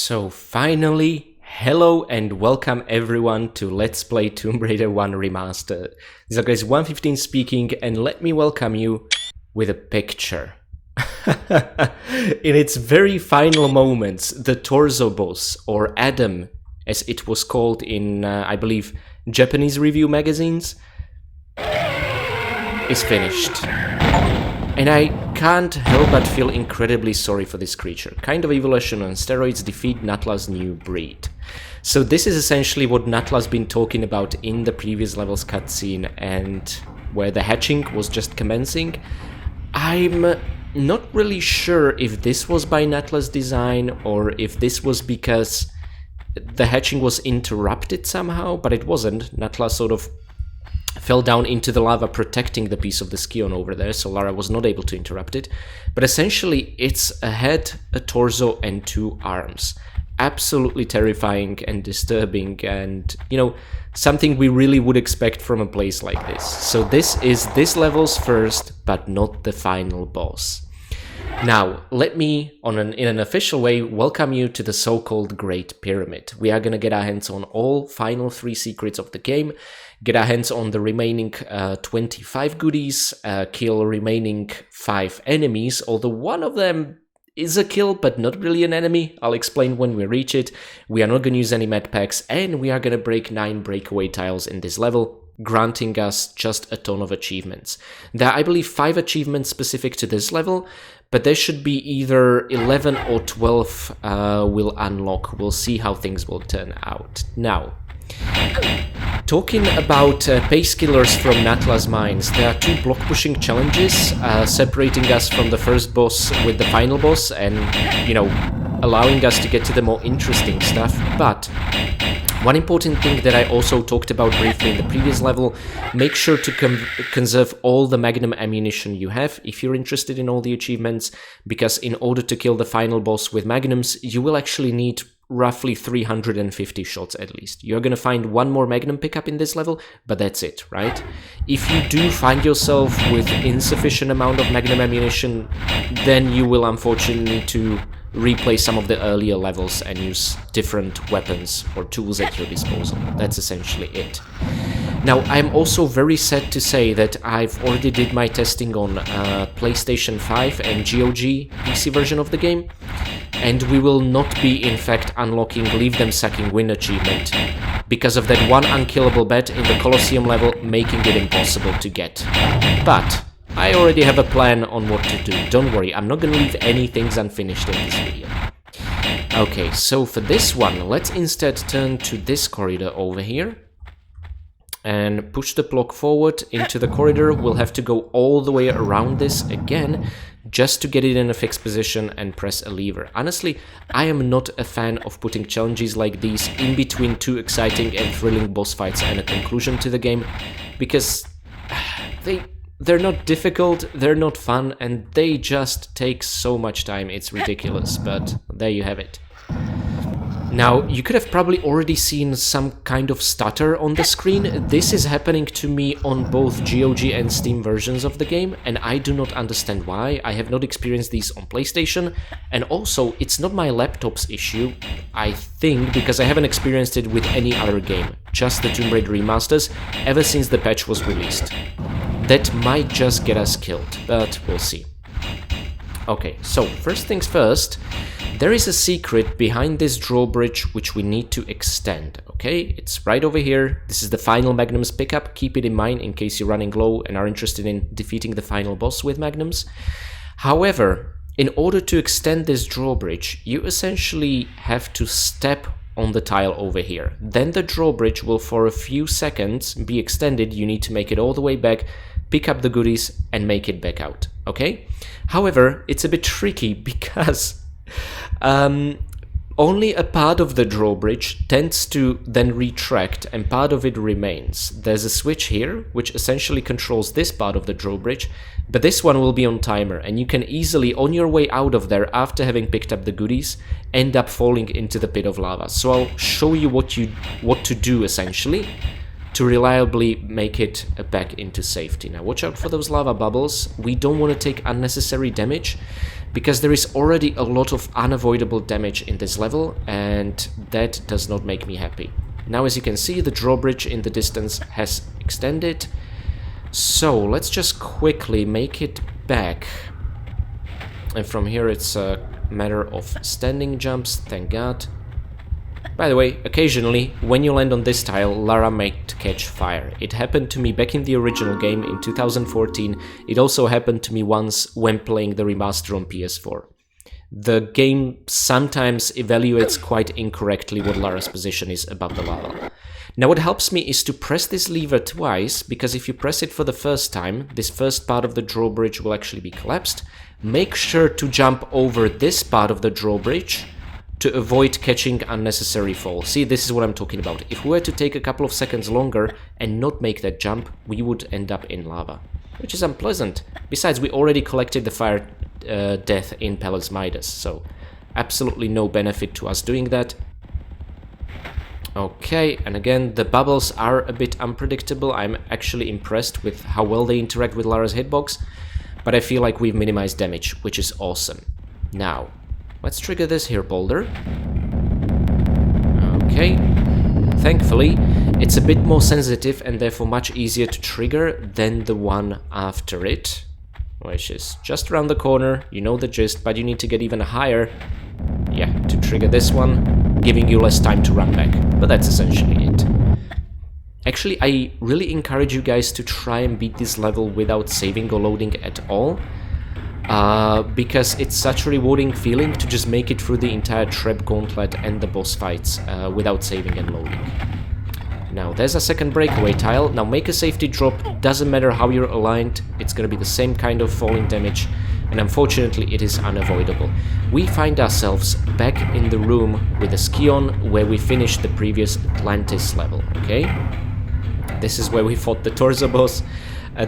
So finally, hello and welcome everyone to Let's Play Tomb Raider 1 Remastered. This is guys 115 speaking, and let me welcome you with a picture. In its very final moments, the torso boss, or Adam as it was called in, I believe, Japanese review magazines, is finished. And I can't help but feel incredibly sorry for this creature. Kind of evolution on steroids defeat Natla's new breed. So this is essentially what Natla's been talking about in the previous levels cutscene, and where the hatching was just commencing. I'm not really sure if this was by Natla's design or if this was because the hatching was interrupted somehow, but it wasn't. Natla sort of fell down into the lava, protecting the piece of the Skion over there, so Lara was not able to interrupt it. But essentially, it's a head, a torso, and two arms. Absolutely terrifying and disturbing, and, you know, something we really would expect from a place like this. So this is this level's first, but not the final boss. Now, let me, in an official way, welcome you to the so-called Great Pyramid. We are gonna get our hands on all final 3 secrets of the game, get our hands on the remaining 25 goodies, kill remaining 5 enemies, although one of them is a kill, but not really an enemy. I'll explain when we reach it. We are not gonna use any med packs, and we are gonna break 9 breakaway tiles in this level, granting us just a ton of achievements. There are, I believe, 5 achievements specific to this level, but there should be either 11 or 12 will unlock. We'll see how things will turn out. Now, talking about pace killers from Natla's mines, there are 2 block pushing challenges separating us from the first boss with the final boss, and, you know, allowing us to get to the more interesting stuff. But one important thing that I also talked about briefly in the previous level, make sure to conserve all the magnum ammunition you have if you're interested in all the achievements, because in order to kill the final boss with magnums, you will actually need roughly 350 shots at least. You're gonna find 1 more magnum pickup in this level, but that's it, right? If you do find yourself with insufficient amount of magnum ammunition, then you will unfortunately need to replay some of the earlier levels and use different weapons or tools at your disposal. That's essentially it. Now, I'm also very sad to say that I've already did my testing on PlayStation 5 and GOG PC version of the game, and we will not be, in fact, unlocking Leave Them Sucking Win achievement because of that one unkillable bet in the Colosseum level, making it impossible to get. But I already have a plan on what to do. Don't worry, I'm not gonna leave any things unfinished in this video. Okay, so for this one, let's instead turn to this corridor over here and push the block forward into the corridor. We'll have to go all the way around this again just to get it in a fixed position and press a lever. Honestly, I am not a fan of putting challenges like these in between 2 exciting and thrilling boss fights and a conclusion to the game, because they're not difficult, they're not fun, and they just take so much time. It's ridiculous, but there you have it. Now, you could have probably already seen some kind of stutter on the screen. This is happening to me on both GOG and Steam versions of the game, and I do not understand why. I have not experienced these on PlayStation, and also, it's not my laptop's issue, I think, because I haven't experienced it with any other game, just the Tomb Raider remasters, ever since the patch was released. That might just get us killed, but we'll see. Okay, so first things first, there is a secret behind this drawbridge which we need to extend, okay? It's right over here. This is the final magnums pickup. Keep it in mind in case you're running low and are interested in defeating the final boss with magnums. However, in order to extend this drawbridge, you essentially have to step on the tile over here. Then the drawbridge will for a few seconds be extended. You need to make it all the way back, pick up the goodies, and make it back out, okay? However, it's a bit tricky because only a part of the drawbridge tends to then retract and part of it remains. There's a switch here which essentially controls this part of the drawbridge, but this one will be on timer, and you can easily, on your way out of there after having picked up the goodies, end up falling into the pit of lava. So I'll show you what to do essentially to reliably make it back into safety. Now watch out for those lava bubbles. We don't want to take unnecessary damage, because there is already a lot of unavoidable damage in this level, and that does not make me happy. Now, as you can see, the drawbridge in the distance has extended, so let's just quickly make it back. And from here it's a matter of standing jumps, thank God. By the way, occasionally, when you land on this tile, Lara might catch fire. It happened to me back in the original game in 2014. It also happened to me once when playing the remaster on PS4. The game sometimes evaluates quite incorrectly what Lara's position is above the lava. Now what helps me is to press this lever twice, because if you press it for the first time, this first part of the drawbridge will actually be collapsed. Make sure to jump over this part of the drawbridge to avoid catching unnecessary fall. See, this is what I'm talking about. If we were to take a couple of seconds longer and not make that jump, we would end up in lava, which is unpleasant. Besides, we already collected the fire death in Palace Midas, so absolutely no benefit to us doing that. Okay, and again, the bubbles are a bit unpredictable. I'm actually impressed with how well they interact with Lara's hitbox, but I feel like we've minimized damage, which is awesome. Now, let's trigger this here boulder. Okay. Thankfully, it's a bit more sensitive and therefore much easier to trigger than the one after it, which is just around the corner. You know the gist, but you need to get even higher, yeah, to trigger this one, giving you less time to run back. But that's essentially it. Actually, I really encourage you guys to try and beat this level without saving or loading at all. Because it's such a rewarding feeling to just make it through the entire trap gauntlet and the boss fights without saving and loading. Now, there's a second breakaway tile. Now, make a safety drop. Doesn't matter how you're aligned, it's gonna be the same kind of falling damage, and unfortunately, it is unavoidable. We find ourselves back in the room with the Skion where we finished the previous Atlantis level, okay? This is where we fought the Torso boss.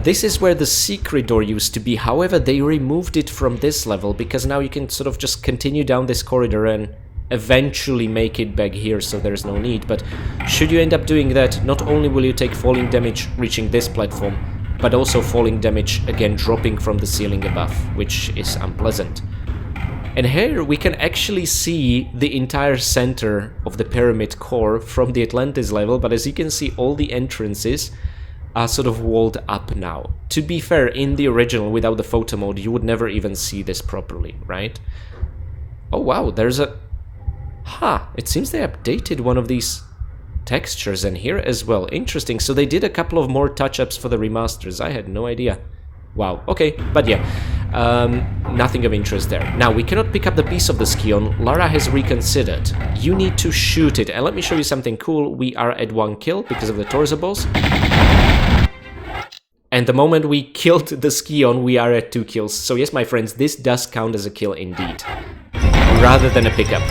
This is where the secret door used to be, however they removed it from this level because now you can sort of just continue down this corridor and eventually make it back here, so there's no need. But should you end up doing that, not only will you take falling damage reaching this platform, but also falling damage again dropping from the ceiling above, which is unpleasant. And here we can actually see the entire center of the pyramid core from the Atlantis level, but as you can see, all the entrances are sort of walled up now. To be fair, in the original, without the photo mode, you would never even see this properly, right? Oh wow, there's a... it seems they updated one of these textures in here as well. Interesting, so they did a couple of more touch-ups for the remasters. I had no idea. Wow, okay, but yeah, nothing of interest there. Now, we cannot pick up the piece of the Skion. Lara has reconsidered. You need to shoot it, and let me show you something cool. We are at 1 kill because of the Torso boss. And the moment we killed the Skion, we are at 2 kills. So yes, my friends, this does count as a kill indeed, rather than a pickup,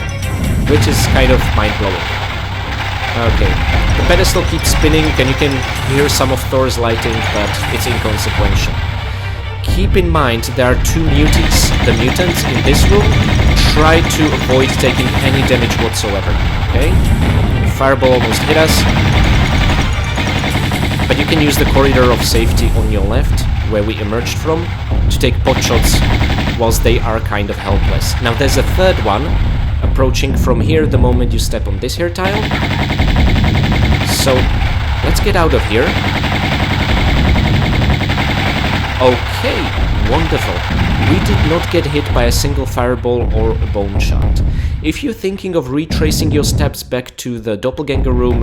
which is kind of mind-blowing. Okay, the pedestal keeps spinning, and you can hear some of Thor's lighting, but it's inconsequential. Keep in mind, there are 2 muties. The mutants in this room try to avoid taking any damage whatsoever, okay? The fireball almost hit us. But you can use the corridor of safety on your left, where we emerged from, to take pot shots whilst they are kind of helpless. Now there's a third one, approaching from here the moment you step on this here tile. So, let's get out of here. Okay, wonderful. We did not get hit by a single fireball or a bone shot. If you're thinking of retracing your steps back to the doppelganger room,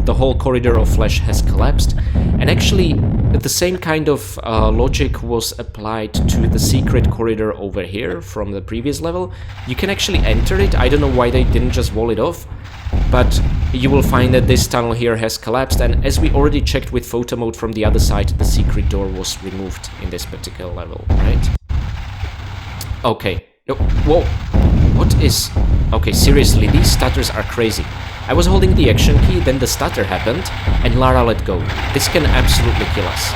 the whole corridor of flesh has collapsed, and actually the same kind of logic was applied to the secret corridor over here from the previous level. You can actually enter it. I don't know why they didn't just wall it off, but you will find that this tunnel here has collapsed, and as we already checked with photo mode from the other side, the secret door was removed in this particular level, right? Okay. No, whoa. What is... Okay, seriously, these stutters are crazy. I was holding the action key, then the stutter happened, and Lara let go. This can absolutely kill us.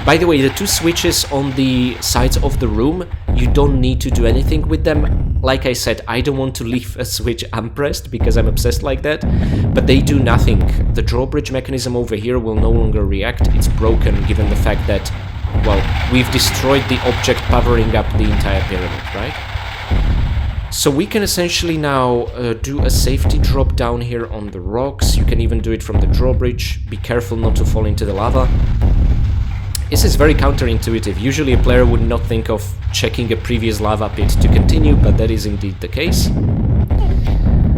By the way, the 2 switches on the sides of the room, you don't need to do anything with them. Like I said, I don't want to leave a switch unpressed because I'm obsessed like that, but they do nothing. The drawbridge mechanism over here will no longer react. It's broken given the fact that well, we've destroyed the object powering up the entire pyramid, right? So we can essentially now do a safety drop down here on the rocks. You can even do it from the drawbridge. Be careful not to fall into the lava. This is very counterintuitive. Usually a player would not think of checking a previous lava pit to continue, but that is indeed the case.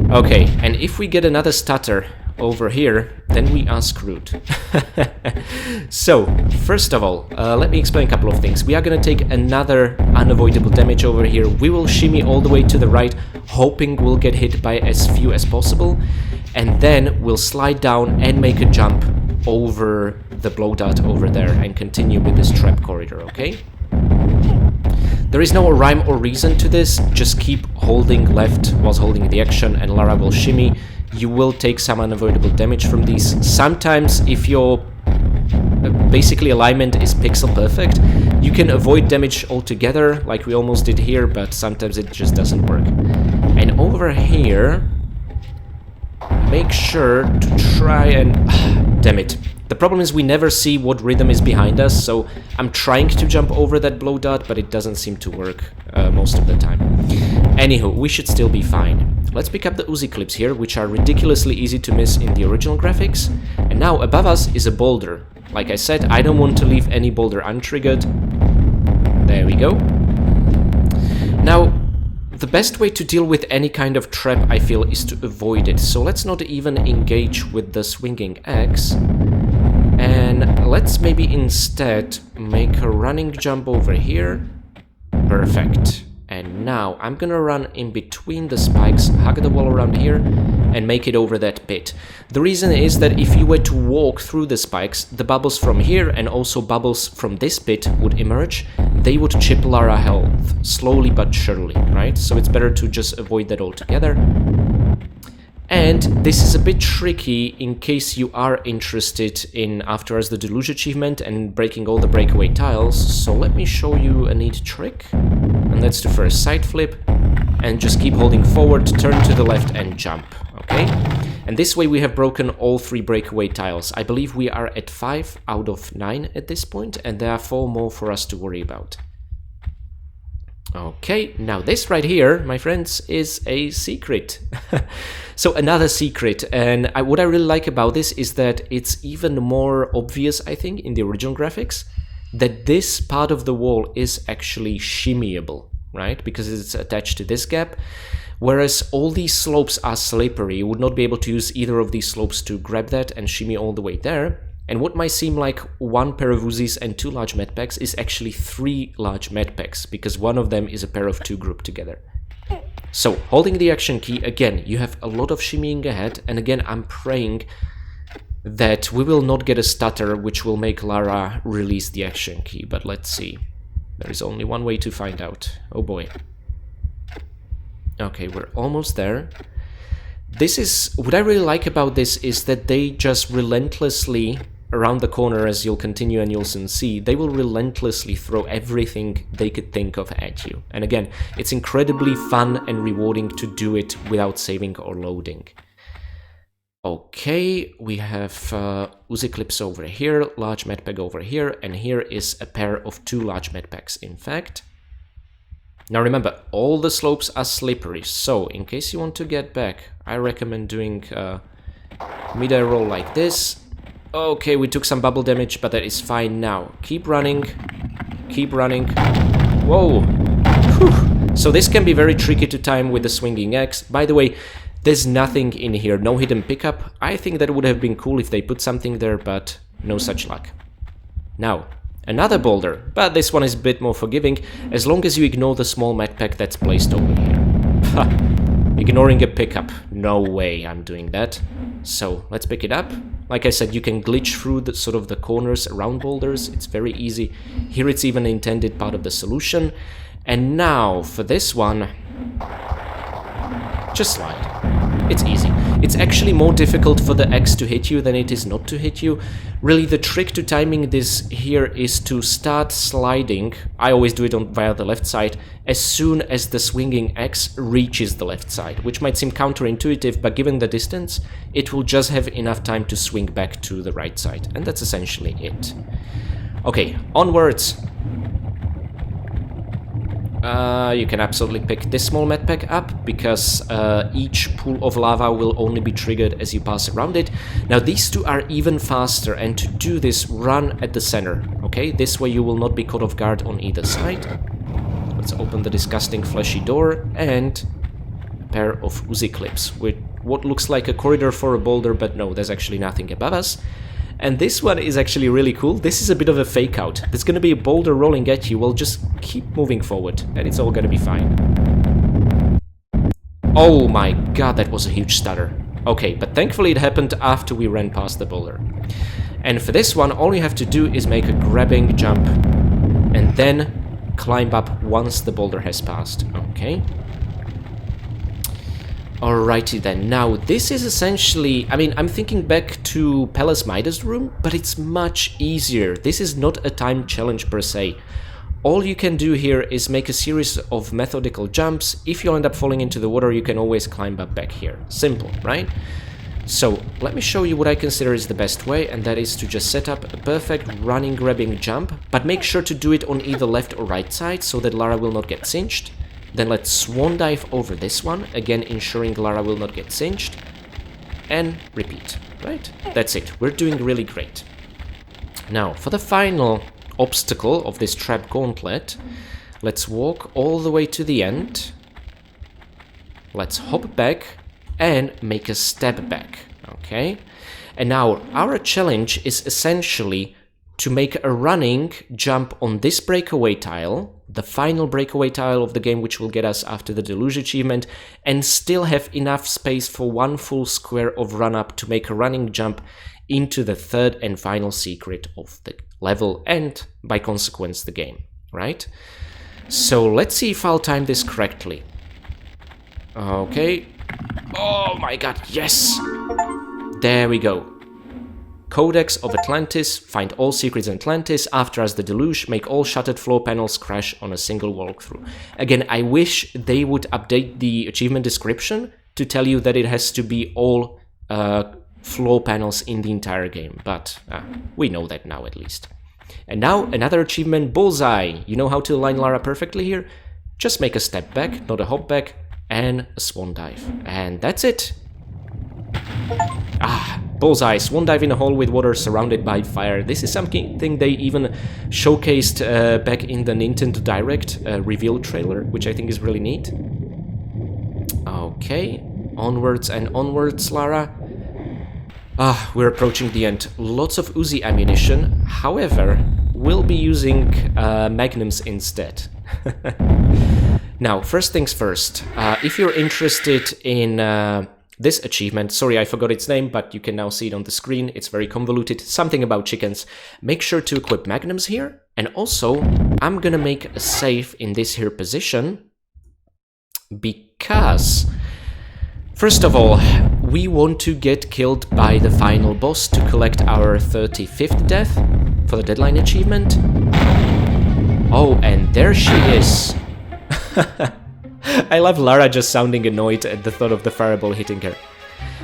Okay, and if we get another stutter over here, then we are screwed. So, first of all, let me explain a couple of things. We are gonna take another unavoidable damage over here. We will shimmy all the way to the right, hoping we'll get hit by as few as possible, and then we'll slide down and make a jump over the blow dart over there and continue with this trap corridor, okay? There is no rhyme or reason to this, just keep holding left whilst holding the action and Lara will shimmy. You will take some unavoidable damage from these. Sometimes if your basically alignment is pixel perfect, you can avoid damage altogether, like we almost did here, but sometimes it just doesn't work. And over here, make sure to try and... damn it. The problem is we never see what rhythm is behind us, so I'm trying to jump over that blow dart, but it doesn't seem to work most of the time. Anywho, we should still be fine. Let's pick up the Uzi clips here, which are ridiculously easy to miss in the original graphics. And now above us is a boulder. Like I said, I don't want to leave any boulder untriggered. There we go. Now, the best way to deal with any kind of trap, I feel, is to avoid it. So let's not even engage with the swinging axe. And let's maybe instead make a running jump over here. Perfect. And now I'm gonna run in between the spikes, hug the wall around here, and make it over that pit. The reason is that if you were to walk through the spikes, the bubbles from here and also bubbles from this pit would emerge. They would chip Lara health, slowly but surely, right? So it's better to just avoid that altogether. And this is a bit tricky in case you are interested in After Us the Deluge achievement and breaking all the breakaway tiles. So let me show you a neat trick. And that's to first side flip and just keep holding forward, turn to the left and jump, okay? And this way we have broken all 3 breakaway tiles. I believe we are at 5 out of 9 at this point, and there are 4 more for us to worry about. Okay, now this right here, my friends, is a secret. So another secret, and what I really like about this is that it's even more obvious, I think, in the original graphics, that this part of the wall is actually shimmyable, right? Because it's attached to this gap, whereas all these slopes are slippery. You would not be able to use either of these slopes to grab that and shimmy all the way there. And what might seem like 1 pair of Uzis and 2 large medpacks is actually 3 large medpacks, because one of them is a pair of 2 grouped together. So, holding the action key, again, you have a lot of shimmying ahead, and again, I'm praying that we will not get a stutter which will make Lara release the action key, but let's see. There is only one way to find out. Oh boy. Okay, we're almost there. This is... what I really like about this is that they just relentlessly, around the corner as you'll continue and you'll soon see, they will relentlessly throw everything they could think of at you. And again, it's incredibly fun and rewarding to do it without saving or loading. Okay, we have Uzi clips over here, large medpack over here, and here is a pair of 2 large medpacks, in fact. Now remember, all the slopes are slippery, so in case you want to get back, I recommend doing mid-air roll like this. Okay, we took some bubble damage, but that is fine now. Keep running, keep running. Whoa! Whew. So this can be very tricky to time with the swinging axe. By the way, there's nothing in here, no hidden pickup. I think that would have been cool if they put something there, but no such luck. Now, another boulder, but this one is a bit more forgiving, as long as you ignore the small medpack that's placed over here. Ha! Ignoring a pickup. No way I'm doing that. So, let's pick it up. Like I said, you can glitch through the sort of the corners around boulders. It's very easy. Here it's even intended part of the solution. And now, for this one, just slide. It's easy. It's actually more difficult for the X to hit you than it is not to hit you. Really, the trick to timing this here is to start sliding. I always do it via the left side as soon as the swinging X reaches the left side, which might seem counterintuitive, but given the distance, it will just have enough time to swing back to the right side, and that's essentially it. Okay, onwards. You can absolutely pick this small medpack up, because each pool of lava will only be triggered as you pass around it. Now these two are even faster, and to do this, run at the center, okay? This way you will not be caught off guard on either side. Let's open the disgusting fleshy door, and a pair of Uzi clips with what looks like a corridor for a boulder, but no, there's actually nothing above us. And this one is actually really cool. This is a bit of a fake out. There's gonna be a boulder rolling at you. Well, just keep moving forward and it's all gonna be fine. Oh my god, that was a huge stutter. Okay, but thankfully it happened after we ran past the boulder. And for this one, all you have to do is make a grabbing jump and then climb up once the boulder has passed. Okay. Alrighty then, now this is essentially, I mean, I'm thinking back to Palace Midas' room, but it's much easier. This is not a time challenge per se. All you can do here is make a series of methodical jumps. If you end up falling into the water, you can always climb up back here. Simple, right? So, let me show you what I consider is the best way, and that is to just set up a perfect running grabbing jump, but make sure to do it on either left or right side so that Lara will not get cinched. Then let's swan dive over this one, again ensuring Lara will not get cinched, and repeat, right? That's it, we're doing really great. Now, for the final obstacle of this trap gauntlet, let's walk all the way to the end, let's hop back, and make a step back, okay? And now, our challenge is essentially to make a running jump on this breakaway tile, the final breakaway tile of the game, which will get us after the Deluge achievement, and still have enough space for one full square of run up to make a running jump into the third and final secret of the level, and by consequence the game, right? So let's see if I'll time this correctly. Okay. Oh my god, yes! There we go. Codex of Atlantis, find all secrets in Atlantis, after us the deluge, make all shuttered floor panels crash on a single walkthrough. Again, I wish they would update the achievement description to tell you that it has to be all floor panels in the entire game, but we know that now at least. And now another achievement, Bullseye. You know how to align Lara perfectly here? Just make a step back, not a hop back, and a swan dive. And that's it. Bullseye, swan dive in a hole with water surrounded by fire. This is something they even showcased back in the Nintendo Direct reveal trailer, which I think is really neat. Okay, onwards and onwards, Lara. We're approaching the end. Lots of Uzi ammunition, however, we'll be using magnums instead. Now, first things first, if you're interested in this achievement, sorry I forgot its name, but you can now see it on the screen, it's very convoluted, something about chickens, make sure to equip magnums here, and also, I'm gonna make a save in this here position, because, first of all, we want to get killed by the final boss to collect our 35th death for the deadline achievement. Oh, and there she is. I love Lara just sounding annoyed at the thought of the fireball hitting her.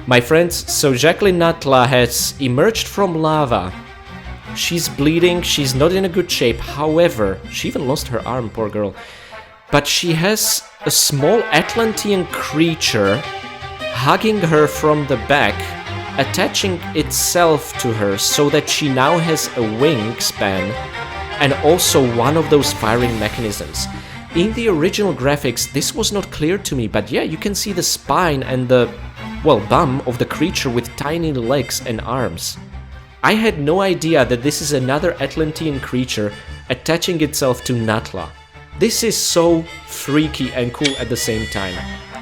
My friends, so Jacqueline Natla has emerged from lava. She's bleeding, she's not in a good shape, however, she even lost her arm, poor girl. But she has a small Atlantean creature hugging her from the back, attaching itself to her so that she now has a wingspan and also one of those firing mechanisms. In the original graphics, this was not clear to me, but yeah, you can see the spine and the, well, bum of the creature with tiny legs and arms. I had no idea that this is another Atlantean creature attaching itself to Natla. This is so freaky and cool at the same time.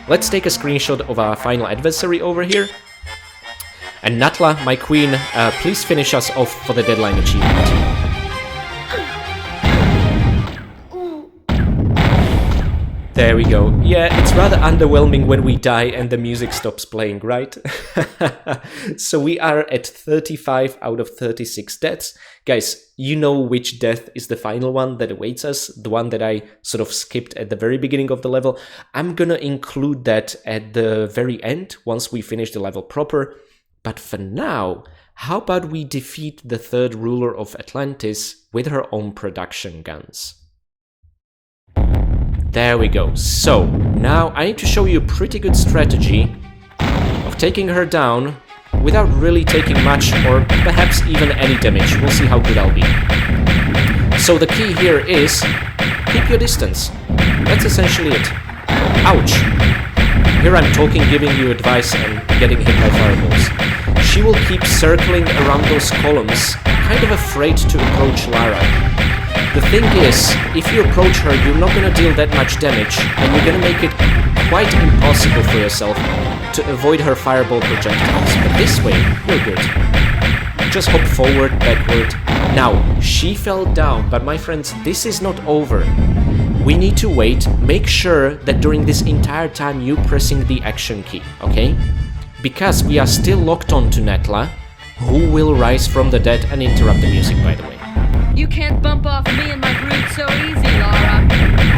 Let's take a screenshot of our final adversary over here. And Natla, my queen, please finish us off for the deadline achievement. There we go. Yeah, it's rather underwhelming when we die and the music stops playing, right? So we are at 35 out of 36 deaths. Guys, you know which death is the final one that awaits us, the one that I sort of skipped at the very beginning of the level. I'm gonna include that at the very end, once we finish the level proper. But for now, How about we defeat the third ruler of Atlantis with her own production guns? There we go. So, now I need to show you a pretty good strategy of taking her down without really taking much or perhaps even any damage. We'll see how good I'll be. So the key here is keep your distance. That's essentially it. Ouch. Here I'm talking, giving you advice and getting hit by fireballs. She will keep circling around those columns, kind of afraid to approach Lara. The thing is, if you approach her, you're not gonna deal that much damage, and you're gonna make it quite impossible for yourself to avoid her fireball projectiles. But this way, you're good. Just hop forward, backward. Now, she fell down, but my friends, this is not over. We need to wait, make sure that during this entire time you're pressing the action key, okay? Because we are still locked on to Natla, who will rise from the dead and interrupt the music, by the way. You can't bump off me and my brood so easy, Lara.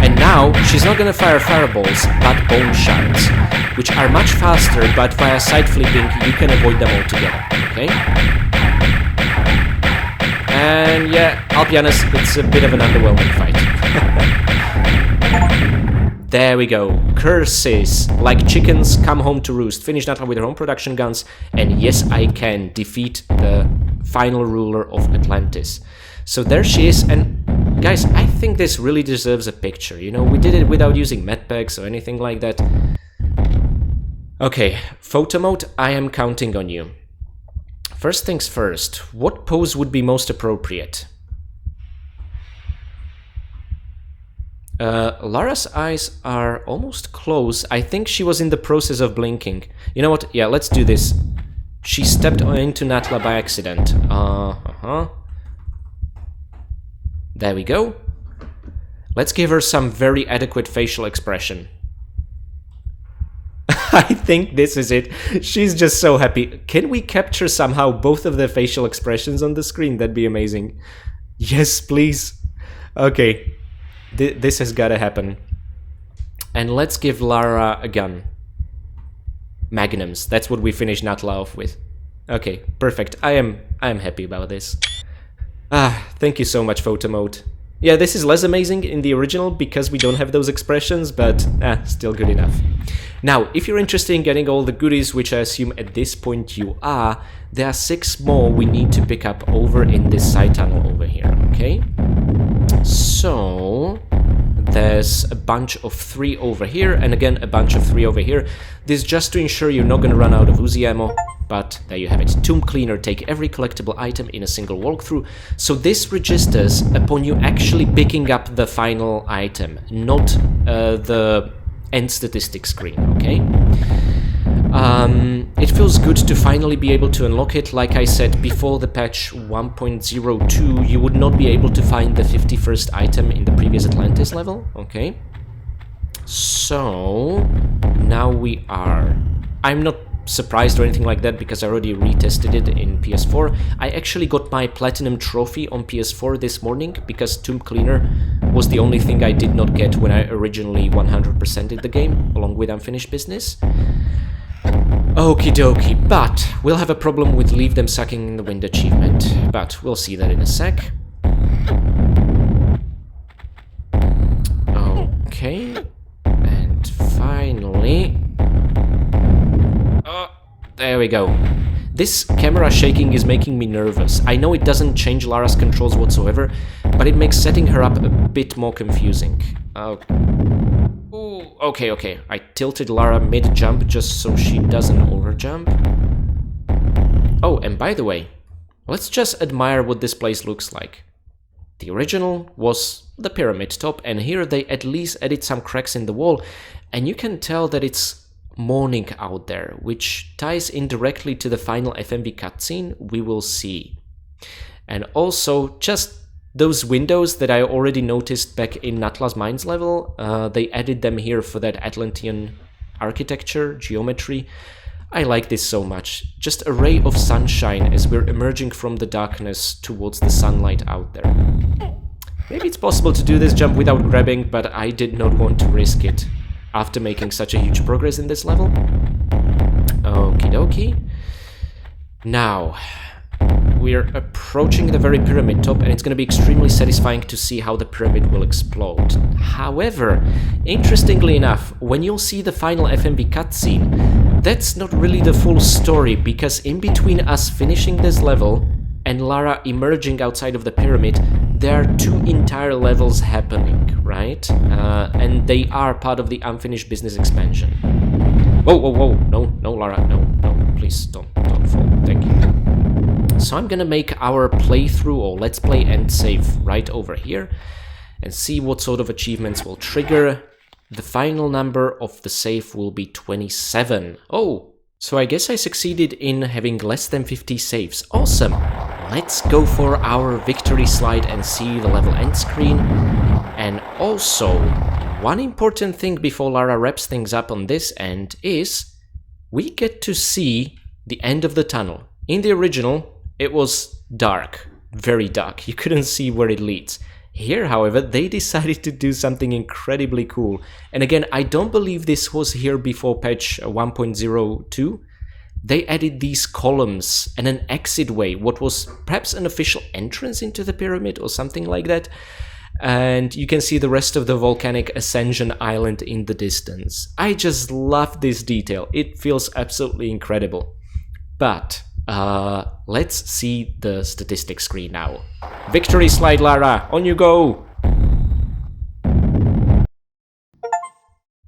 And now, she's not gonna fire fireballs, but bone shards, which are much faster, but via side flipping you can avoid them altogether, okay? And yeah, I'll be honest, it's a bit of an underwhelming fight. There we go. Curses. Like chickens come home to roost. Finish Natla with her own production guns, and yes, I can defeat the final ruler of Atlantis. So there she is, and guys, I think this really deserves a picture. You know, we did it without using medpacks or anything like that. Okay, photo mode, I am counting on you. First things first, what pose would be most appropriate? Lara's eyes are almost closed. I think she was in the process of blinking. You know what? Yeah, let's do this. She stepped into Natla by accident. There we go. Let's give her some very adequate facial expression. I think this is it. She's just so happy. Can we capture somehow both of their facial expressions on the screen? That'd be amazing. Yes, please. Okay. This has gotta happen. And let's give Lara a gun. Magnums. That's what we finish Natla off with. Okay, perfect. I am happy about this. Thank you so much, photo mode. Yeah, this is less amazing in the original because we don't have those expressions, but still good enough. Now, if you're interested in getting all the goodies, which I assume at this point you are, there are 6 more we need to pick up over in this side tunnel over here, okay? So, there's a bunch of 3 over here, and again a bunch of 3 over here. This is just to ensure you're not gonna run out of Uzi ammo. But there you have it. Tomb Cleaner, take every collectible item in a single walkthrough. So this registers upon you actually picking up the final item, not the end statistic screen, okay? It feels good to finally be able to unlock it. Like I said, before the patch 1.02, you would not be able to find the 51st item in the previous Atlantis level, okay? So, now we are... I'm not surprised or anything like that because I already retested it in PS4. I actually got my Platinum trophy on PS4 this morning because Tomb Cleaner was the only thing I did not get when I originally 100%ed the game, along with Unfinished Business. Okie dokie, but we'll have a problem with Leave Them Sucking in the Wind achievement, but we'll see that in a sec. Okay, and finally... there we go. This camera shaking is making me nervous. I know it doesn't change Lara's controls whatsoever, but it makes setting her up a bit more confusing. Ooh, okay. I tilted Lara mid-jump just so she doesn't overjump. Oh, and by the way, let's just admire what this place looks like. The original was the pyramid top, and here they at least added some cracks in the wall, and you can tell that it's morning out there, which ties in directly to the final FMV cutscene we will see. And also, just those windows that I already noticed back in Natla's Mines level, they added them here for that Atlantean architecture, geometry. I like this so much. Just a ray of sunshine as we're emerging from the darkness towards the sunlight out there. Maybe it's possible to do this jump without grabbing, but I did not want to risk it after making such a huge progress in this level. Okie dokie. Now, we're approaching the very pyramid top, and it's going to be extremely satisfying to see how the pyramid will explode. However, interestingly enough, when you'll see the final FMV cutscene, that's not really the full story, because in between us finishing this level and Lara emerging outside of the pyramid, there are 2 entire levels happening, right? And they are part of the unfinished business expansion. Whoa, whoa, whoa, no, Lara, no, please don't fall, thank you. So I'm gonna make our playthrough or let's play end save right over here and see what sort of achievements will trigger. The final number of the save will be 27. Oh, so I guess I succeeded in having less than 50 saves. Awesome! Let's go for our victory slide and see the level end screen. And also, one important thing before Lara wraps things up on this end is we get to see the end of the tunnel. In the original, it was dark, very dark. You couldn't see where it leads. Here, however, they decided to do something incredibly cool. And again, I don't believe this was here before patch 1.02. They added these columns and an exit way, what was perhaps an official entrance into the pyramid or something like that. And you can see the rest of the volcanic ascension island in the distance. I just love this detail. It feels absolutely incredible. But let's see the statistics screen now. Victory slide, Lara, on you go!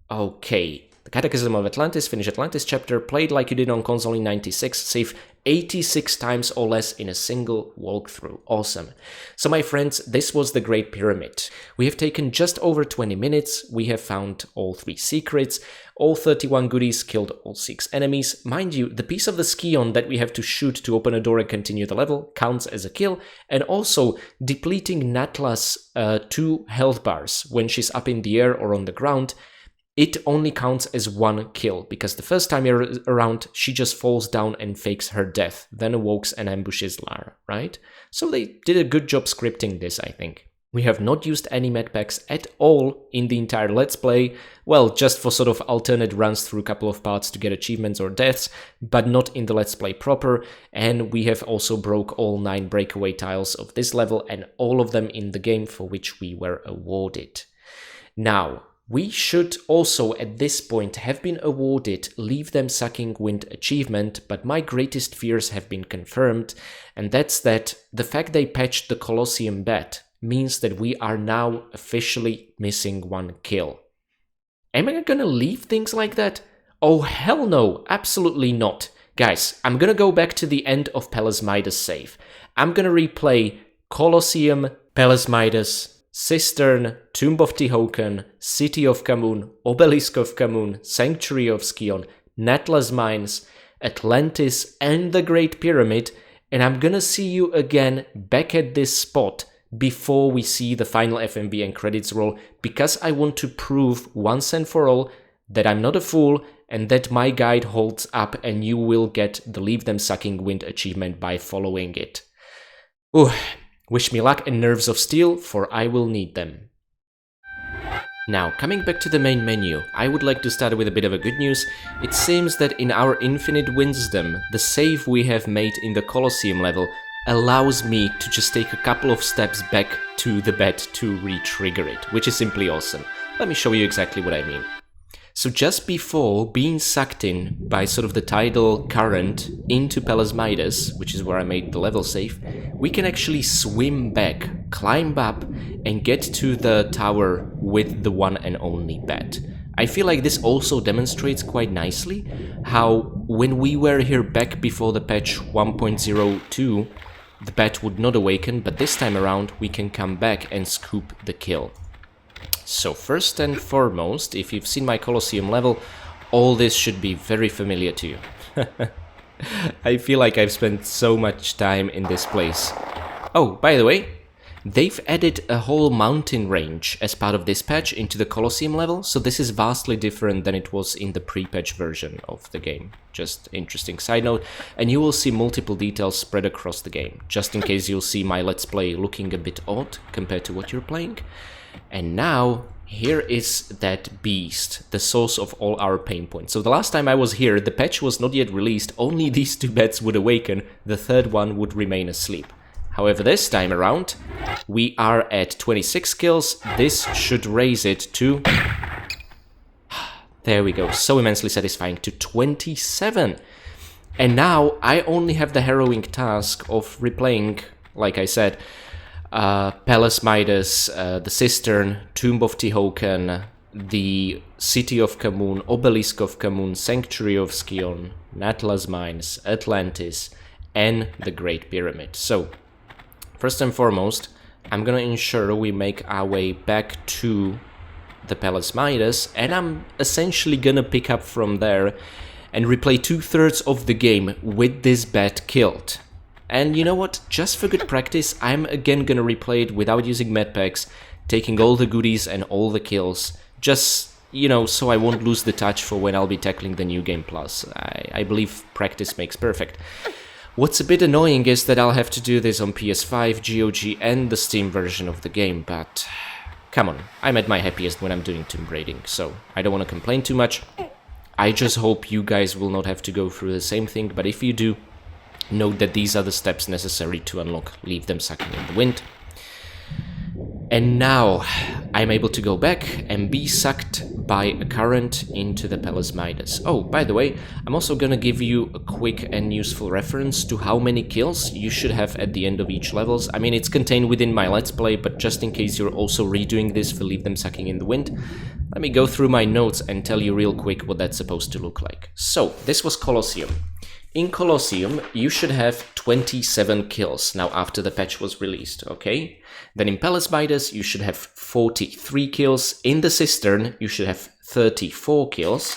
Okay, the Catechism of Atlantis, finish Atlantis chapter, played like you did on console in 96, save 86 times or less in a single walkthrough. Awesome. So my friends, this was the Great Pyramid. We have taken just over 20 minutes, we have found all 3 secrets, all 31 goodies, killed all 6 enemies. Mind you, the piece of the Skion that we have to shoot to open a door and continue the level counts as a kill, and also depleting Natla's 2 health bars when she's up in the air or on the ground. It only counts as 1 kill, because the first time you're around, she just falls down and fakes her death, then awokes and ambushes Lara, right? So they did a good job scripting this, I think. We have not used any medpacks at all in the entire Let's Play, well, just for sort of alternate runs through a couple of parts to get achievements or deaths, but not in the Let's Play proper, and we have also broke all 9 breakaway tiles of this level and all of them in the game for which we were awarded. Now, we should also at this point have been awarded Leave Them Sucking Wind achievement, but my greatest fears have been confirmed, and that's that the fact they patched the Colosseum bet means that we are now officially missing 1 kill. Am I gonna leave things like that? Oh hell no, absolutely not. Guys, I'm gonna go back to the end of Palace Midas save. I'm gonna replay Colosseum, Palace Midas, Cistern, Tomb of Tihocan, City of Kamun, Obelisk of Kamun, Sanctuary of Skion, Natla's Mines, Atlantis, and the Great Pyramid, and I'm gonna see you again back at this spot before we see the final FMV and credits roll, because I want to prove once and for all that I'm not a fool and that my guide holds up, and you will get the Leave Them Sucking Wind achievement by following it. Ooh. Wish me luck and nerves of steel, for I will need them. Now, coming back to the main menu, I would like to start with a bit of a good news. It seems that in our infinite wisdom, the save we have made in the Colosseum level allows me to just take a couple of steps back to the bed to re-trigger it, which is simply awesome. Let me show you exactly what I mean. So just before being sucked in by sort of the tidal current into Palace Midas, which is where I made the level save, we can actually swim back, climb up, and get to the tower with the one and only bat. I feel like this also demonstrates quite nicely how when we were here back before the patch 1.02, the bat would not awaken, but this time around we can come back and scoop the kill. So first and foremost, if you've seen my Colosseum level, all this should be very familiar to you. I feel like I've spent so much time in this place. Oh, by the way, they've added a whole mountain range as part of this patch into the Colosseum level, so this is vastly different than it was in the pre-patch version of the game. Just interesting side note, and you will see multiple details spread across the game, just in case you'll see my Let's Play looking a bit odd compared to what you're playing. And now, here is that beast, the source of all our pain points. So the last time I was here, the patch was not yet released, only these 2 beds would awaken, the third one would remain asleep. However, this time around, we are at 26 kills. This should raise it to... There we go, so immensely satisfying, to 27. And now I only have the harrowing task of replaying, like I said, Palace Midas, the Cistern, Tomb of Tihocan, the City of Kamun, Obelisk of Kamun, Sanctuary of Skion, Natla's Mines, Atlantis, and the Great Pyramid. So, first and foremost, I'm gonna ensure we make our way back to the Palace Midas, and I'm essentially gonna pick up from there and replay 2/3 of the game with this bat killed. And you know what, just for good practice, I'm again gonna replay it without using medpacks, taking all the goodies and all the kills, just, you know, so I won't lose the touch for when I'll be tackling the New Game Plus. I believe practice makes perfect. What's a bit annoying is that I'll have to do this on PS5, GOG, and the Steam version of the game, but come on, I'm at my happiest when I'm doing tomb raiding, so I don't want to complain too much. I just hope you guys will not have to go through the same thing, but if you do, note that these are the steps necessary to unlock Leave Them Sucking in the Wind. And now I'm able to go back and be sucked by a current into the Palace Midas. Oh, by the way, I'm also gonna give you a quick and useful reference to how many kills you should have at the end of each levels. I mean, it's contained within my Let's Play, but just in case you're also redoing this for Leave Them Sucking in the Wind, let me go through my notes and tell you real quick what that's supposed to look like. So, this was Colosseum. In Colosseum, you should have 27 kills now after the patch was released, okay? Then in Palace Midas, you should have 43 kills. In the Cistern, you should have 34 kills.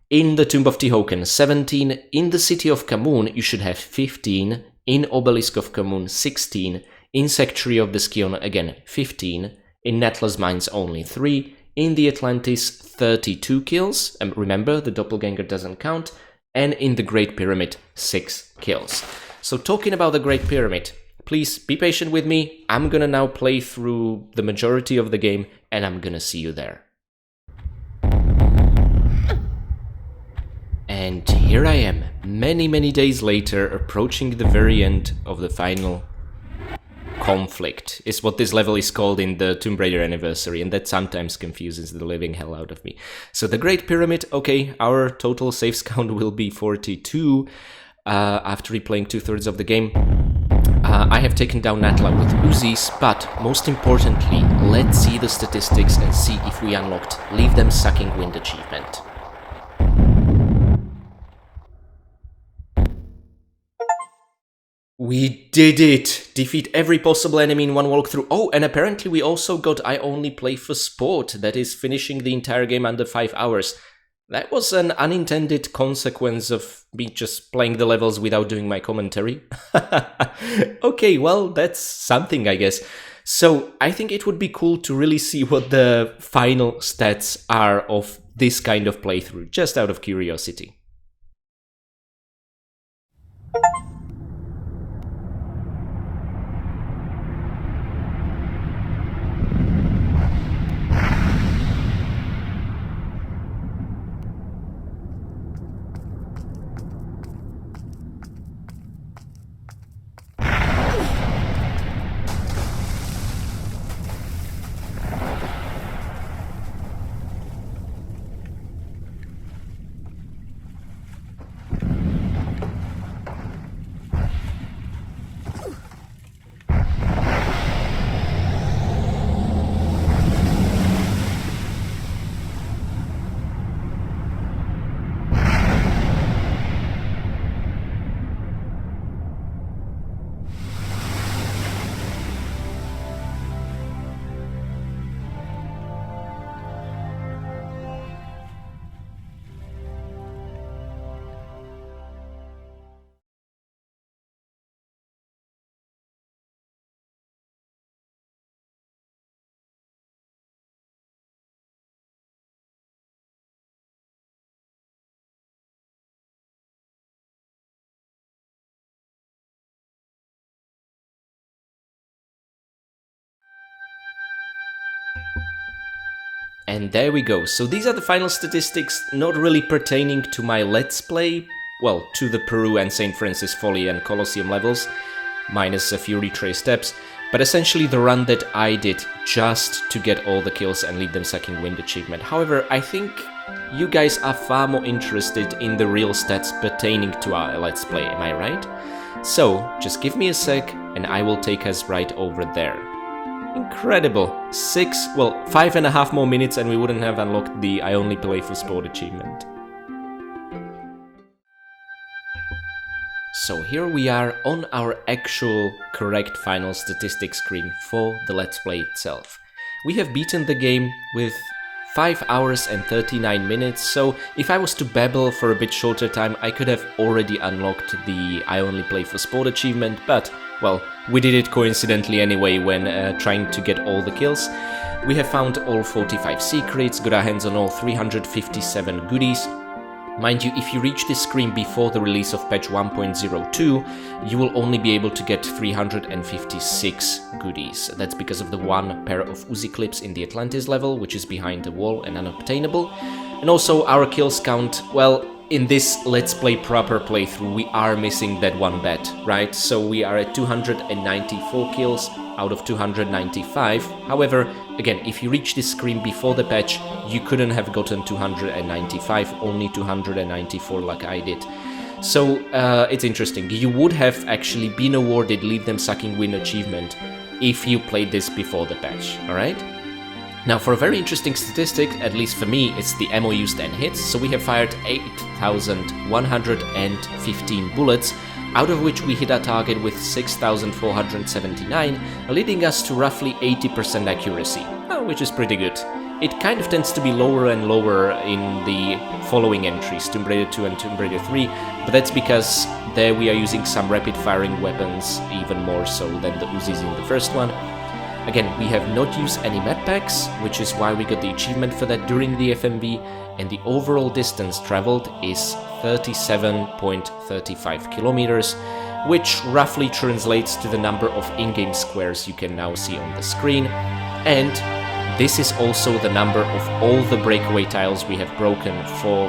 In the Tomb of Tihocan, 17. In the City of Kamun, you should have 15. In Obelisk of Kamun, 16. In Sanctuary of the Skion, again, 15. In Natla's Mines, only 3. In the Atlantis, 32 kills. And remember, the doppelganger doesn't count. And in the Great Pyramid, 6 kills. So talking about the Great Pyramid, please be patient with me. I'm gonna now play through the majority of the game, and I'm gonna see you there. And here I am, many days later, approaching the very end of the final conflict, is what this level is called in the Tomb Raider Anniversary, and that sometimes confuses the living hell out of me. So the Great Pyramid, okay, our total saves count will be 42 after replaying 2/3 of the game. I have taken down Natla with Uzis, but most importantly, let's see the statistics and see if we unlocked Leave Them Sucking Wind achievement. We did it! Defeat every possible enemy in one walkthrough. Oh, and apparently we also got I Only Play for Sport, that is finishing the entire game under 5 hours. That was an unintended consequence of me just playing the levels without doing my commentary. Okay, well, that's something, I guess. So, I think it would be cool to really see what the final stats are of this kind of playthrough, just out of curiosity. And there we go. So these are the final statistics, not really pertaining to my Let's Play, well, to the Peru and St. Francis Folly and Colosseum levels, minus a few retrace steps, but essentially the run that I did just to get all the kills and lead them sucking wind achievement. However, I think you guys are far more interested in the real stats pertaining to our Let's Play, am I right? So, just give me a sec and I will take us right over there. Incredible! 5.5 more minutes and we wouldn't have unlocked the I Only Play for Sport achievement. So here we are on our actual correct final statistics screen for the Let's Play itself. We have beaten the game with 5 hours and 39 minutes, so if I was to babble for a bit shorter time, I could have already unlocked the I Only Play for Sport achievement, but, well, we did it coincidentally anyway when trying to get all the kills. We have found all 45 secrets, got our hands on all 357 goodies. Mind you, if you reach this screen before the release of patch 1.02, you will only be able to get 356 goodies. That's because of the one pair of Uzi clips in the Atlantis level, which is behind the wall and unobtainable. And also our kills count, well, in this Let's Play proper playthrough, we are missing that one bet, right? So we are at 294 kills out of 295. However, again, if you reach this screen before the patch, you couldn't have gotten 295, only 294 like I did. So it's interesting. You would have actually been awarded Lead Them Sucking Win achievement if you played this before the patch, alright? Now, for a very interesting statistic, at least for me, it's the ammo used and hits. So we have fired 8,115 bullets, out of which we hit our target with 6,479, leading us to roughly 80% accuracy, which is pretty good. It kind of tends to be lower and lower in the following entries, Tomb Raider 2 and Tomb Raider 3, but that's because there we are using some rapid-firing weapons, even more so than the Uzis in the first one. Again, we have not used any med packs, which is why we got the achievement for that during the FMV, and the overall distance traveled is 37.35 kilometers, which roughly translates to the number of in-game squares you can now see on the screen, and this is also the number of all the breakaway tiles we have broken for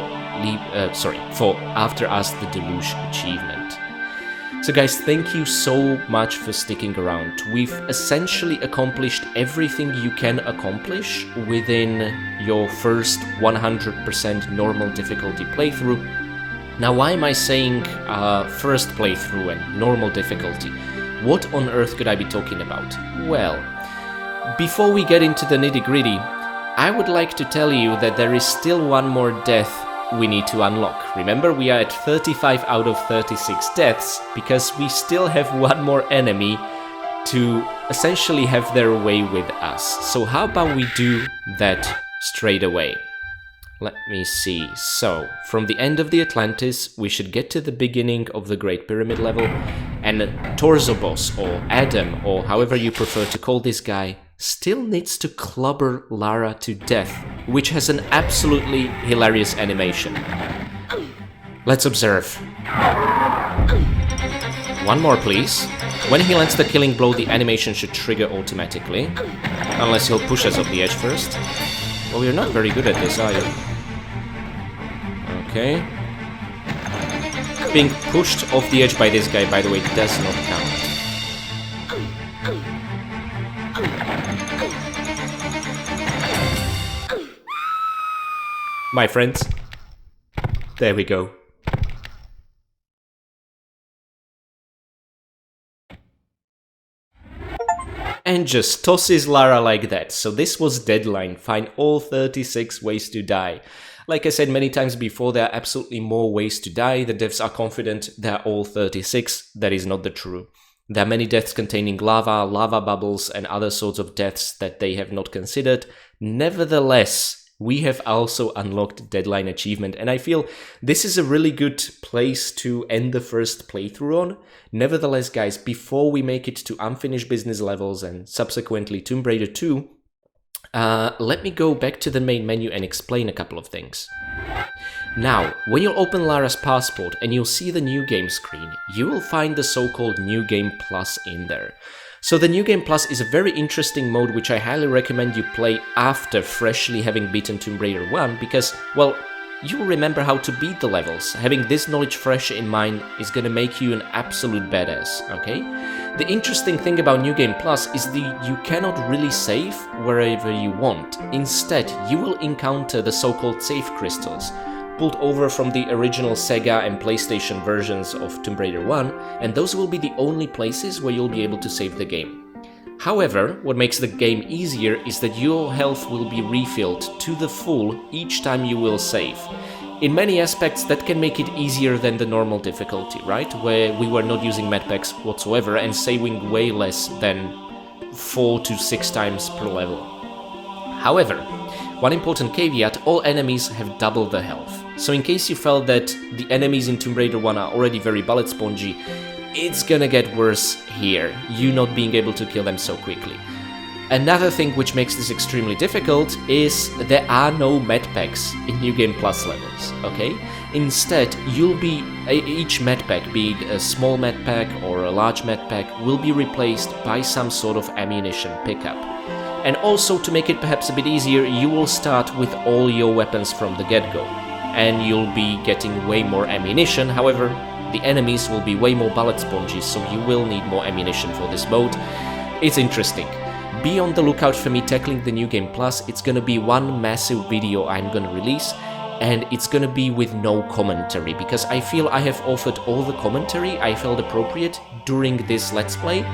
After Us the Deluge achievement. So guys, thank you so much for sticking around. We've essentially accomplished everything you can accomplish within your first 100% normal difficulty playthrough. Now, why am I saying first playthrough and normal difficulty? What on earth could I be talking about? Well, before we get into the nitty-gritty, I would like to tell you that there is still one more death we need to unlock. Remember, we are at 35 out of 36 deaths because we still have one more enemy to essentially have their way with us. So how about we do that straight away? Let me see. So, from the end of the Atlantis, we should get to the beginning of the Great Pyramid level, and Torso Boss, or Adam, or however you prefer to call this guy, still needs to clobber Lara to death, which has an absolutely hilarious animation. Let's observe. One more, please. When he lands the killing blow, the animation should trigger automatically, unless he'll push us off the edge first. Well, you're not very good at this, are you? Okay. Being pushed off the edge by this guy, by the way, does not count. My friends, there we go. And just tosses Lara like that. So this was deadline. Find all 36 ways to die. Like I said many times before, there are absolutely more ways to die. The devs are confident there are all 36. That is not the true. There are many deaths containing lava, lava bubbles, and other sorts of deaths that they have not considered. Nevertheless, we have also unlocked Deadline achievement, and I feel this is a really good place to end the first playthrough on. Nevertheless, guys, before we make it to unfinished business levels and subsequently Tomb Raider 2, let me go back to the main menu and explain a couple of things. Now, when you open Lara's passport and you'll see the new game screen, you will find the so-called New Game Plus in there. So the New Game Plus is a very interesting mode which I highly recommend you play after freshly having beaten Tomb Raider 1 because, well, you'll remember how to beat the levels. Having this knowledge fresh in mind is gonna make you an absolute badass, okay? The interesting thing about New Game Plus is that you cannot really save wherever you want. Instead, you will encounter the so-called save crystals, pulled over from the original Sega and PlayStation versions of Tomb Raider 1, and those will be the only places where you'll be able to save the game. However, what makes the game easier is that your health will be refilled to the full each time you will save. In many aspects, that can make it easier than the normal difficulty, right? Where we were not using medpacks whatsoever and saving way less than 4 to 6 times per level. However, one important caveat, all enemies have double the health. So in case you felt that the enemies in Tomb Raider 1 are already very bullet spongy, it's gonna get worse here, you not being able to kill them so quickly. Another thing which makes this extremely difficult is there are no medpacks in New Game Plus levels, okay? Instead, each medpack, be it a small medpack or a large medpack, will be replaced by some sort of ammunition pickup. And also, to make it perhaps a bit easier, you will start with all your weapons from the get-go, and you'll be getting way more ammunition. However, the enemies will be way more bullet spongy, so you will need more ammunition for this mode. It's interesting. Be on the lookout for me tackling the New Game Plus. It's gonna be one massive video I'm gonna release, and it's gonna be with no commentary, because I feel I have offered all the commentary I felt appropriate during this Let's Play.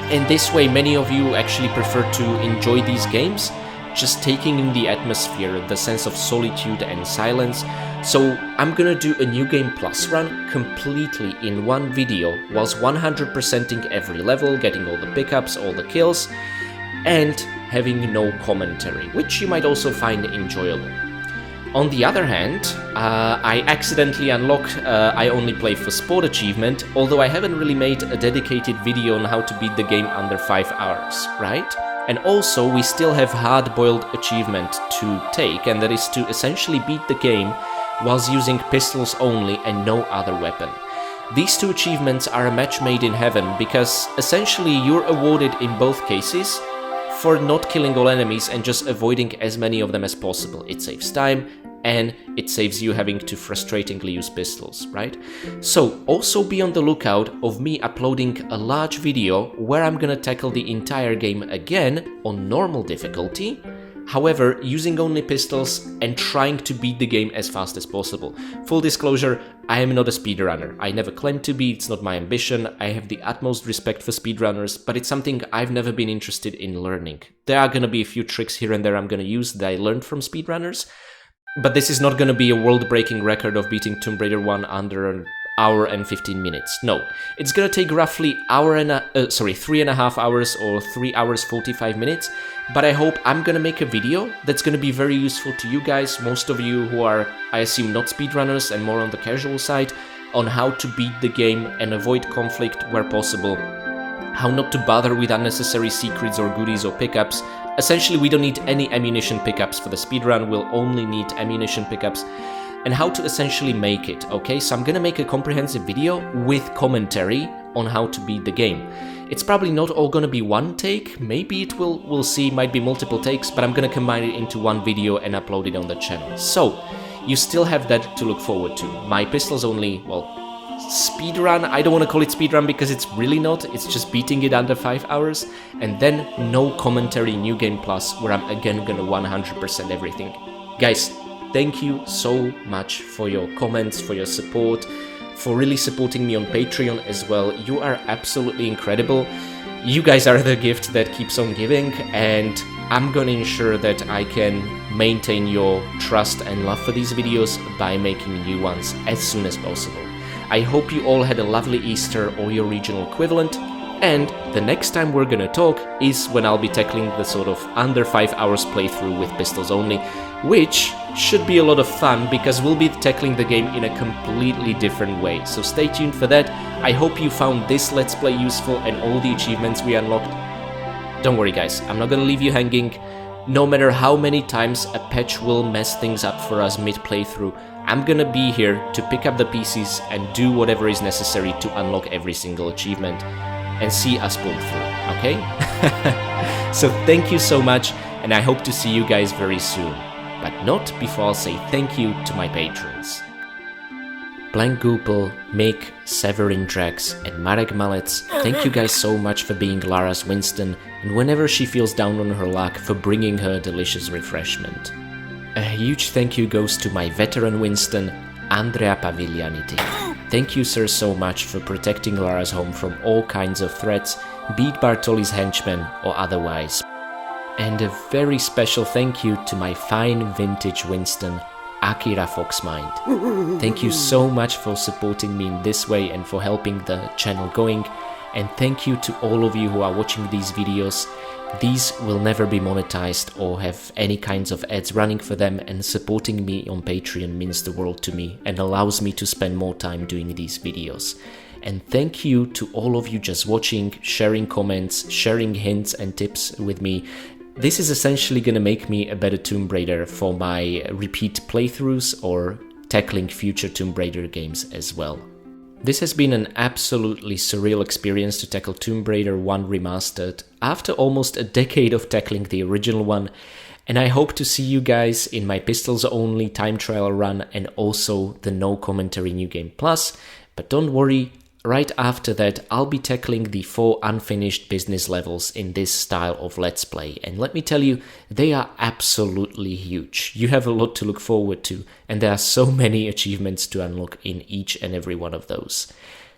And this way, many of you actually prefer to enjoy these games, just taking in the atmosphere, the sense of solitude and silence. So I'm gonna do a New Game Plus run completely in one video, whilst 100%ing every level, getting all the pickups, all the kills, and having no commentary, which you might also find enjoyable. On the other hand, I accidentally unlocked I only play for sport achievement, although I haven't really made a dedicated video on how to beat the game under 5 hours, right? And also, we still have hard-boiled achievement to take, and that is to essentially beat the game whilst using pistols only and no other weapon. These two achievements are a match made in heaven, because essentially you're awarded in both cases for not killing all enemies and just avoiding as many of them as possible. It saves time, and it saves you having to frustratingly use pistols, right? So also be on the lookout of me uploading a large video where I'm gonna tackle the entire game again on normal difficulty, however using only pistols and trying to beat the game as fast as possible. Full disclosure, I am not a speedrunner. I never claimed to be, it's not my ambition. I have the utmost respect for speedrunners, but it's something I've never been interested in learning. There are gonna be a few tricks here and there I'm gonna use that I learned from speedrunners, but this is not gonna be a world-breaking record of beating Tomb Raider 1 under an hour and 15 minutes. No, it's gonna take roughly 3.5 hours or 3 hours 45 minutes, but I hope I'm gonna make a video that's gonna be very useful to you guys, most of you who are, I assume, not speedrunners and more on the casual side, on how to beat the game and avoid conflict where possible, how not to bother with unnecessary secrets or goodies or pickups. Essentially, we don't need any ammunition pickups for the speedrun, we'll only need ammunition pickups, and how to essentially make it, okay? So I'm gonna make a comprehensive video with commentary on how to beat the game. It's probably not all gonna be one take, maybe it will, we'll see, might be multiple takes, but I'm gonna combine it into one video and upload it on the channel. So, you still have that to look forward to. My pistols only, well, speedrun, I don't want to call it speedrun because it's really not, it's just beating it under 5 hours, and then no commentary New Game Plus, where I'm again gonna 100% everything. Guys, thank you so much for your comments, for your support, for really supporting me on Patreon as well. You are absolutely incredible. You guys are the gift that keeps on giving, and I'm gonna ensure that I can maintain your trust and love for these videos by making new ones as soon as possible. I hope you all had a lovely Easter or your regional equivalent, and the next time we're gonna talk is when I'll be tackling the sort of under 5 hours playthrough with pistols only, which should be a lot of fun because we'll be tackling the game in a completely different way. So stay tuned for that. I hope you found this Let's Play useful and all the achievements we unlocked. Don't worry guys, I'm not gonna leave you hanging. No matter how many times a patch will mess things up for us mid-playthrough, I'm gonna be here to pick up the pieces and do whatever is necessary to unlock every single achievement. and see us pull through, okay? So thank you so much, and I hope to see you guys very soon. But not before I say thank you to my patrons. Blank Goopel, Mick, Severin Drax, and Marek Malec, thank you guys so much for being Lara's Winston, and whenever she feels down on her luck, for bringing her delicious refreshment. A huge thank you goes to my veteran Winston, Andrea Paviglianiti. Thank you, sir, so much for protecting Lara's home from all kinds of threats, be it Bartoli's henchmen or otherwise. And a very special thank you to my fine vintage Winston, Akira Foxmind. Thank you so much for supporting me in this way and for helping the channel going. And thank you to all of you who are watching these videos. These will never be monetized or have any kinds of ads running for them, and supporting me on Patreon means the world to me and allows me to spend more time doing these videos. And thank you to all of you just watching, sharing comments, sharing hints and tips with me. This is essentially gonna make me a better Tomb Raider for my repeat playthroughs or tackling future Tomb Raider games as well. This has been an absolutely surreal experience to tackle Tomb Raider 1 Remastered after almost a decade of tackling the original one, and I hope to see you guys in my pistols only time trial run and also the no commentary New Game Plus. But don't worry, right after that I'll be tackling the 4 unfinished business levels in this style of Let's Play, and let me tell you, they are absolutely huge. You have a lot to look forward to, and there are so many achievements to unlock in each and every one of those.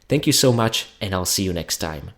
Thank you so much, and I'll see you next time.